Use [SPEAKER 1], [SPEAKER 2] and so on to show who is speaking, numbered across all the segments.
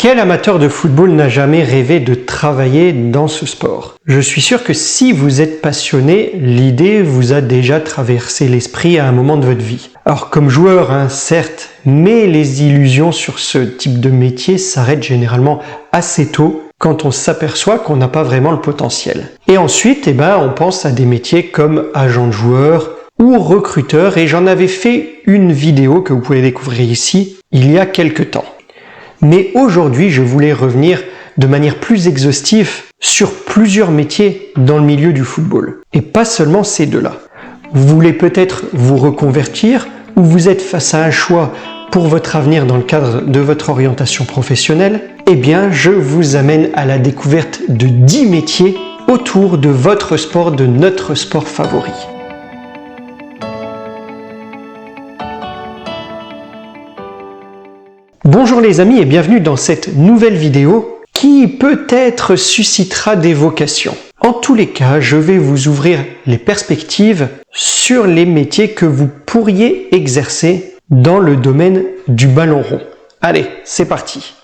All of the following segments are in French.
[SPEAKER 1] Quel amateur de football n'a jamais rêvé de travailler dans ce sport? Je suis sûr que si vous êtes passionné, l'idée vous a déjà traversé l'esprit à un moment de votre vie. Alors comme joueur, certes, mais les illusions sur ce type de métier s'arrêtent généralement assez tôt quand on s'aperçoit qu'on n'a pas vraiment le potentiel. Et ensuite, on pense à des métiers comme agent de joueur ou recruteur, et j'en avais fait une vidéo que vous pouvez découvrir ici il y a quelques temps. Mais aujourd'hui, je voulais revenir de manière plus exhaustive sur plusieurs métiers dans le milieu du football. Et pas seulement ces deux-là. Vous voulez peut-être vous reconvertir ou vous êtes face à un choix pour votre avenir dans le cadre de votre orientation professionnelle. Je vous amène à la découverte de 10 métiers autour de votre sport, de notre sport favori. Bonjour les amis et bienvenue dans cette nouvelle vidéo qui peut-être suscitera des vocations. En tous les cas, je vais vous ouvrir les perspectives sur les métiers que vous pourriez exercer dans le domaine du ballon rond. Allez, c'est parti.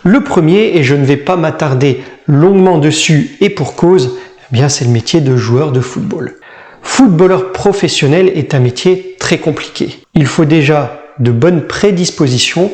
[SPEAKER 1] Le premier, et je ne vais pas m'attarder longuement dessus et pour cause, c'est le métier de joueur de football. Footballeur professionnel est un métier très compliqué. Il faut déjà de bonnes prédispositions,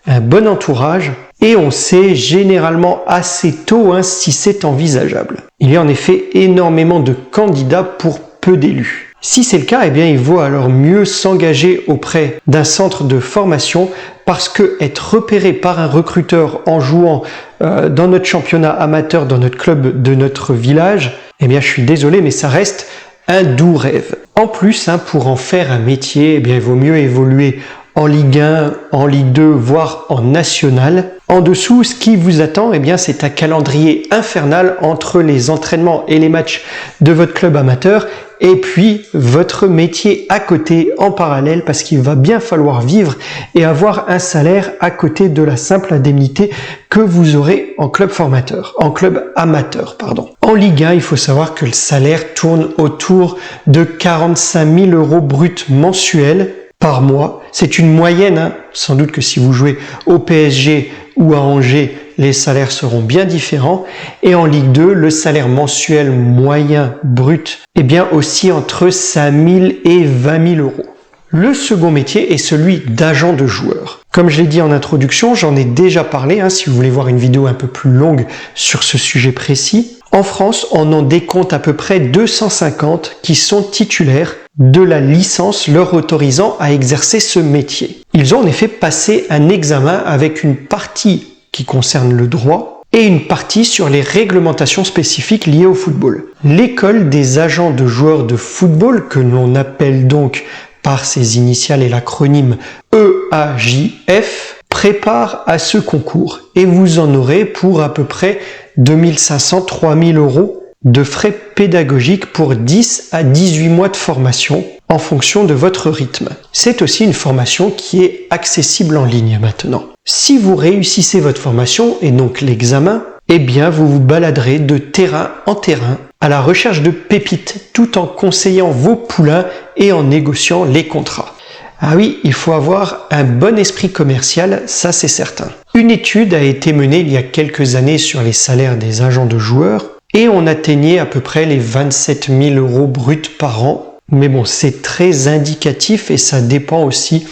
[SPEAKER 1] un bon entourage et on sait généralement assez tôt si c'est envisageable. Il y a en effet énormément de candidats pour peu d'élus. Si c'est le cas, il vaut alors mieux s'engager auprès d'un centre de formation parce que être repéré par un recruteur en jouant dans notre championnat amateur, dans notre club de notre village, je suis désolé mais ça reste un doux rêve. En plus, pour en faire un métier, il vaut mieux évoluer en Ligue 1, en Ligue 2, voire en National. En dessous, ce qui vous attend, c'est un calendrier infernal entre les entraînements et les matchs de votre club amateur et puis votre métier à côté en parallèle parce qu'il va bien falloir vivre et avoir un salaire à côté de la simple indemnité que vous aurez en club amateur. En Ligue 1, il faut savoir que le salaire tourne autour de 45 000 € bruts mensuels par mois. C'est une moyenne, sans doute que si vous jouez au PSG ou à Angers, les salaires seront bien différents. Et en Ligue 2, le salaire mensuel moyen brut aussi entre 5 000 et 20 000 €. Le second métier est celui d'agent de joueur. Comme je l'ai dit en introduction, j'en ai déjà parlé, si vous voulez voir une vidéo un peu plus longue sur ce sujet précis. En France, on en décompte à peu près 250 qui sont titulaires de la licence leur autorisant à exercer ce métier. Ils ont en effet passé un examen avec une partie qui concerne le droit et une partie sur les réglementations spécifiques liées au football. L'école des agents de joueurs de football, que l'on appelle donc par ses initiales et l'acronyme EAJF, prépare à ce concours et vous en aurez pour à peu près 2500-3000 € de frais pédagogiques pour 10 à 18 mois de formation en fonction de votre rythme. C'est aussi une formation qui est accessible en ligne maintenant. Si vous réussissez votre formation et donc l'examen, vous vous baladerez de terrain en terrain à la recherche de pépites tout en conseillant vos poulains et en négociant les contrats. Ah oui, il faut avoir un bon esprit commercial, ça c'est certain. Une étude a été menée il y a quelques années sur les salaires des agents de joueurs et on atteignait à peu près les 27 000 € bruts par an. Mais c'est très indicatif et ça dépend aussi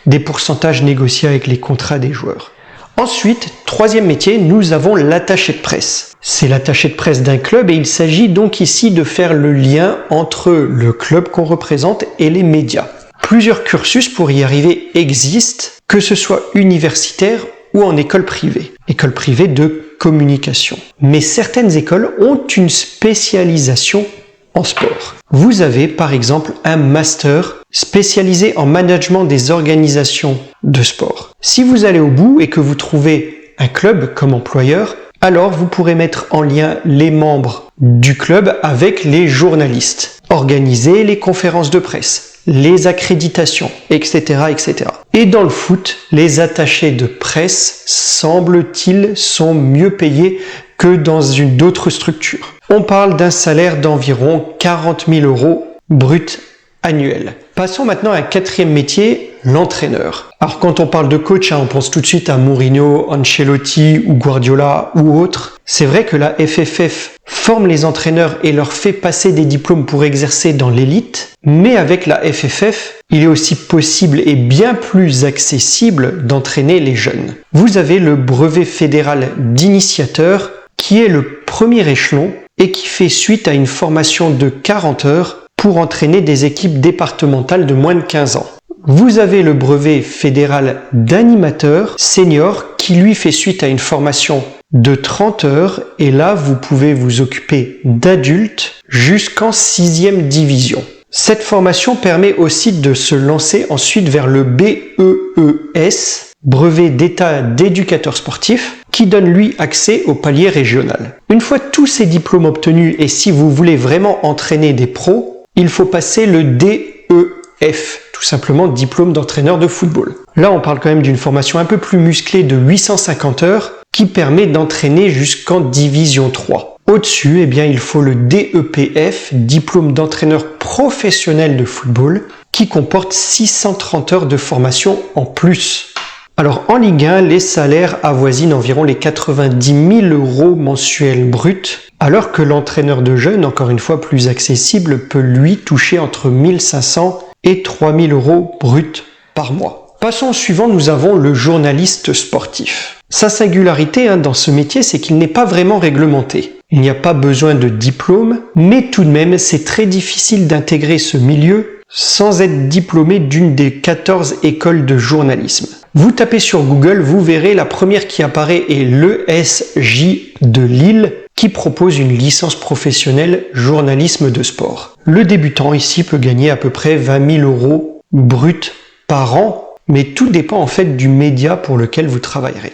[SPEAKER 1] des pourcentages négociés avec les contrats des joueurs. Ensuite, troisième métier, nous avons l'attaché de presse. C'est l'attaché de presse d'un club et il s'agit donc ici de faire le lien entre le club qu'on représente et les médias. Plusieurs cursus pour y arriver existent, que ce soit universitaire ou en école privée de communication. Mais certaines écoles ont une spécialisation en sport. Vous avez par exemple un master spécialisé en management des organisations de sport. Si vous allez au bout et que vous trouvez un club comme employeur, alors vous pourrez mettre en lien les membres du club avec les journalistes, organiser les conférences de presse, les accréditations, etc., etc. Et dans le foot, les attachés de presse, semble-t-il, sont mieux payés que dans d'autres structures. On parle d'un salaire d'environ 40 000 € bruts annuels. Passons maintenant à un quatrième métier, l'entraîneur. Alors quand on parle de coach, on pense tout de suite à Mourinho, Ancelotti ou Guardiola ou autres. C'est vrai que la FFF forme les entraîneurs et leur fait passer des diplômes pour exercer dans l'élite, mais avec la FFF, il est aussi possible et bien plus accessible d'entraîner les jeunes. Vous avez le brevet fédéral d'initiateur qui est le premier échelon et qui fait suite à une formation de 40 heures pour entraîner des équipes départementales de moins de 15 ans. Vous avez le brevet fédéral d'animateur senior qui lui fait suite à une formation de 30 heures et là vous pouvez vous occuper d'adultes jusqu'en 6e division. Cette formation permet aussi de se lancer ensuite vers le BEES, brevet d'état d'éducateur sportif, qui donne lui accès au palier régional. Une fois tous ces diplômes obtenus et si vous voulez vraiment entraîner des pros, il faut passer le DEF, tout simplement diplôme d'entraîneur de football. Là, on parle quand même d'une formation un peu plus musclée de 850 heures qui permet d'entraîner jusqu'en division 3. Au-dessus, eh bien, il faut le DEPF, diplôme d'entraîneur professionnel de football, qui comporte 630 heures de formation en plus. Alors en Ligue 1, les salaires avoisinent environ les 90 000 € mensuels bruts, alors que l'entraîneur de jeunes, encore une fois plus accessible, peut lui toucher entre 1500 et 3000 € bruts par mois. Passons au suivant, nous avons le journaliste sportif. Sa singularité dans ce métier, c'est qu'il n'est pas vraiment réglementé. Il n'y a pas besoin de diplôme, mais tout de même, c'est très difficile d'intégrer ce milieu sans être diplômé d'une des 14 écoles de journalisme. Vous tapez sur Google, vous verrez la première qui apparaît est l'ESJ de Lille qui propose une licence professionnelle journalisme de sport. Le débutant ici peut gagner à peu près 20 000 € bruts par an, mais tout dépend en fait du média pour lequel vous travaillerez.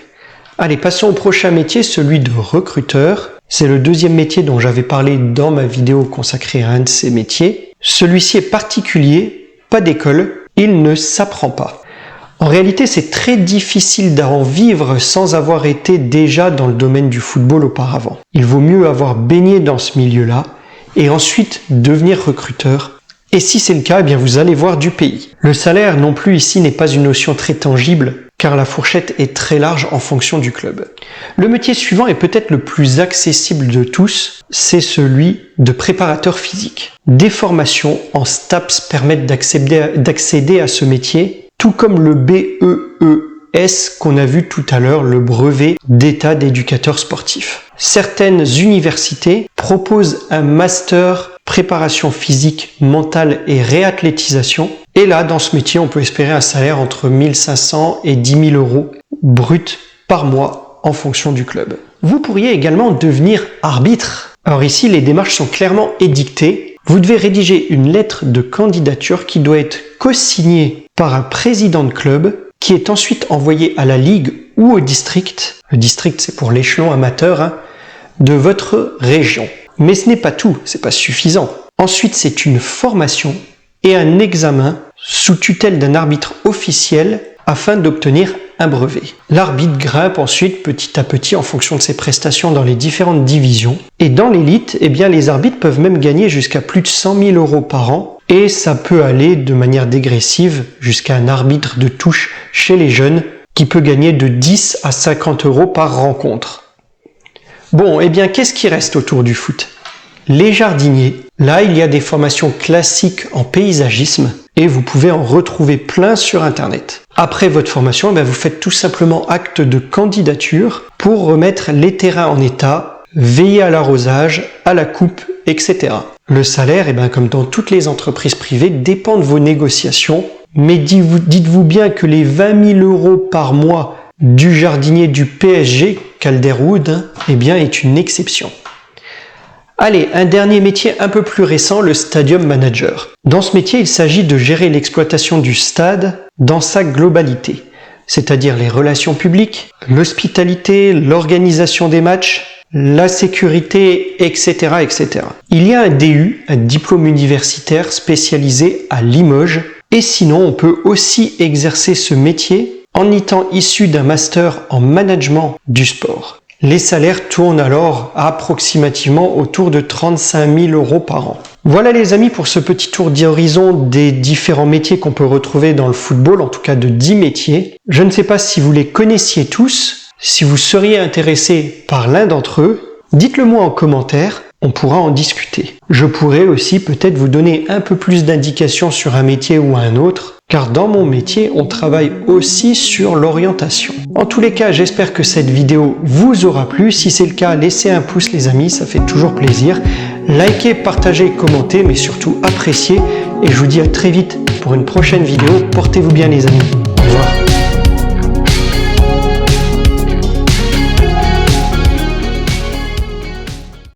[SPEAKER 1] Allez, passons au prochain métier, celui de recruteur. C'est le deuxième métier dont j'avais parlé dans ma vidéo consacrée à un de ces métiers. Celui-ci est particulier, pas d'école, il ne s'apprend pas. En réalité, c'est très difficile d'en vivre sans avoir été déjà dans le domaine du football auparavant. Il vaut mieux avoir baigné dans ce milieu-là et ensuite devenir recruteur. Et si c'est le cas, eh bien vous allez voir du pays. Le salaire non plus ici n'est pas une notion très tangible car la fourchette est très large en fonction du club. Le métier suivant est peut-être le plus accessible de tous, c'est celui de préparateur physique. Des formations en STAPS permettent d'accéder à ce métier, tout comme le BEES qu'on a vu tout à l'heure, le brevet d'état d'éducateur sportif. Certaines universités proposent un master préparation physique, mentale et réathlétisation. Et là, dans ce métier, on peut espérer un salaire entre 1500 et 10 000 € bruts par mois en fonction du club. Vous pourriez également devenir arbitre. Alors ici, les démarches sont clairement édictées. Vous devez rédiger une lettre de candidature qui doit être co-signée par un président de club qui est ensuite envoyée à la ligue ou au district. Le district, c'est pour l'échelon amateur de votre région. Mais ce n'est pas tout, c'est pas suffisant. Ensuite, c'est une formation et un examen sous tutelle d'un arbitre officiel afin d'obtenir un brevet. L'arbitre grimpe ensuite petit à petit en fonction de ses prestations dans les différentes divisions. Et dans l'élite, eh bien, les arbitres peuvent même gagner jusqu'à plus de 100 000 € par an. Et ça peut aller de manière dégressive jusqu'à un arbitre de touche chez les jeunes qui peut gagner de 10 à 50 € par rencontre. Bon, eh bien, qu'est-ce qui reste autour du foot? Les jardiniers. Là, il y a des formations classiques en paysagisme et vous pouvez en retrouver plein sur Internet. Après votre formation, vous faites tout simplement acte de candidature pour remettre les terrains en état, veiller à l'arrosage, à la coupe, etc. Le salaire, comme dans toutes les entreprises privées, dépend de vos négociations, mais dites-vous bien que les 20 000 € par mois du jardinier du PSG, Calderwood, est une exception. Allez, un dernier métier un peu plus récent, le stadium manager. Dans ce métier, il s'agit de gérer l'exploitation du stade dans sa globalité, c'est-à-dire les relations publiques, l'hospitalité, l'organisation des matchs, la sécurité, etc., etc. Il y a un DU, un diplôme universitaire spécialisé à Limoges, et sinon on peut aussi exercer ce métier en étant issu d'un master en management du sport. Les salaires tournent alors approximativement autour de 35 000 € par an. Voilà les amis pour ce petit tour d'horizon des différents métiers qu'on peut retrouver dans le football, en tout cas de 10 métiers. Je ne sais pas si vous les connaissiez tous, si vous seriez intéressé par l'un d'entre eux, dites-le moi en commentaire, on pourra en discuter. Je pourrais aussi peut-être vous donner un peu plus d'indications sur un métier ou un autre, car dans mon métier, on travaille aussi sur l'orientation. En tous les cas, j'espère que cette vidéo vous aura plu. Si c'est le cas, laissez un pouce les amis, ça fait toujours plaisir. Likez, partagez, commentez, mais surtout appréciez. Et je vous dis à très vite pour une prochaine vidéo. Portez-vous bien les amis. Au revoir.